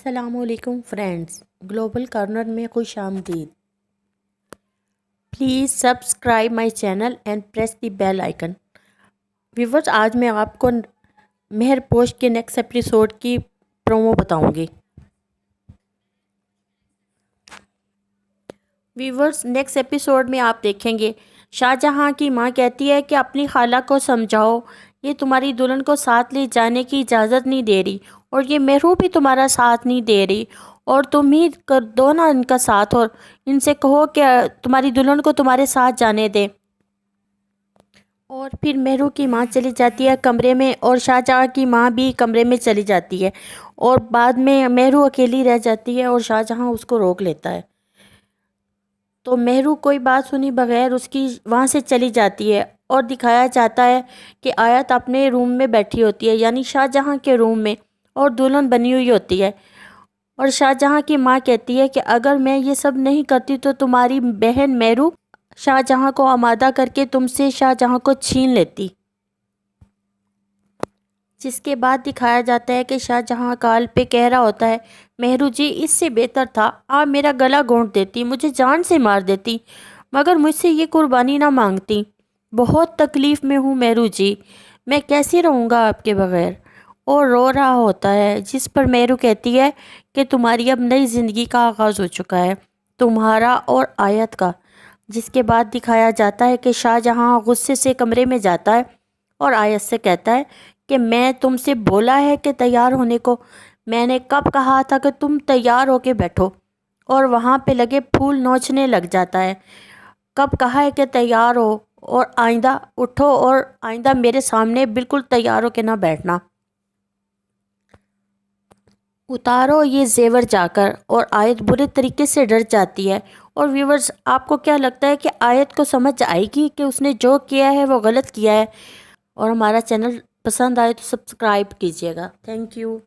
السلام علیکم friends, global corner میں خوش آمدید۔ Please subscribe my channel and press the bell icon. Viewers, آج میں آپ کو مہر پوش کے نیکسٹ ایپیسوڈ کی پرومو بتاؤں گی۔ ویورز، نیکسٹ ایپیسوڈ میں آپ دیکھیں گے شاہجہاں کی ماں کہتی ہے کہ اپنی خالہ کو سمجھاؤ، یہ تمہاری دلہن کو ساتھ لے جانے کی اجازت نہیں دے رہی، اور یہ مہرو بھی تمہارا ساتھ نہیں دے رہی، اور تم ہی کر دو نا ان کا ساتھ، اور ان سے کہو کہ تمہاری دلہن کو تمہارے ساتھ جانے دے۔ اور پھر مہرو کی ماں چلی جاتی ہے کمرے میں، اور شاہجہاں کی ماں بھی کمرے میں چلی جاتی ہے، اور بعد میں مہرو اکیلی رہ جاتی ہے اور شاہجہاں اس کو روک لیتا ہے۔ تو مہرو کوئی بات سنی بغیر اس کی وہاں سے چلی جاتی ہے، اور دکھایا جاتا ہے کہ آیت اپنے روم میں بیٹھی ہوتی ہے، یعنی شاہجہاں کے روم میں، اور دلہن بنی ہوئی ہوتی ہے۔ اور شاہجہاں کی ماں کہتی ہے کہ اگر میں یہ سب نہیں کرتی تو تمہاری بہن مہرو شاہجہاں کو آمادہ کر کے تم سے شاہجہاں کو چھین لیتی۔ جس کے بعد دکھایا جاتا ہے کہ شاہجہاں کال پہ کہہ رہا ہوتا ہے، مہرو جی اس سے بہتر تھا آپ میرا گلا گھونٹ دیتی، مجھے جان سے مار دیتی، مگر مجھ سے یہ قربانی نہ مانگتی۔ بہت تکلیف میں ہوں مہرو جی، میں کیسے رہوں گا آپ کے بغیر۔ اور رو رہا ہوتا ہے، جس پر مہرو کہتی ہے کہ تمہاری اب نئی زندگی کا آغاز ہو چکا ہے، تمہارا اور آیت کا۔ جس کے بعد دکھایا جاتا ہے کہ شاہجہاں غصے سے کمرے میں جاتا ہے اور آیت سے کہتا ہے کہ میں تم سے بولا ہے کہ تیار ہونے کو، میں نے کب کہا تھا کہ تم تیار ہو کے بیٹھو، اور وہاں پہ لگے پھول نوچنے لگ جاتا ہے۔ کب کہا ہے کہ تیار ہو، اور آئندہ اٹھو، اور آئندہ میرے سامنے بالکل تیار ہو کے نہ بیٹھنا، اتارو یہ زیور جا کر۔ اور آیت برے طریقے سے ڈر جاتی ہے۔ اور ویورز، آپ کو کیا لگتا ہے کہ آیت کو سمجھ آئے گی کہ اس نے جو کیا ہے وہ غلط کیا ہے؟ اور ہمارا چینل پسند آئے تو سبسکرائب کیجیے گا۔ Thank you.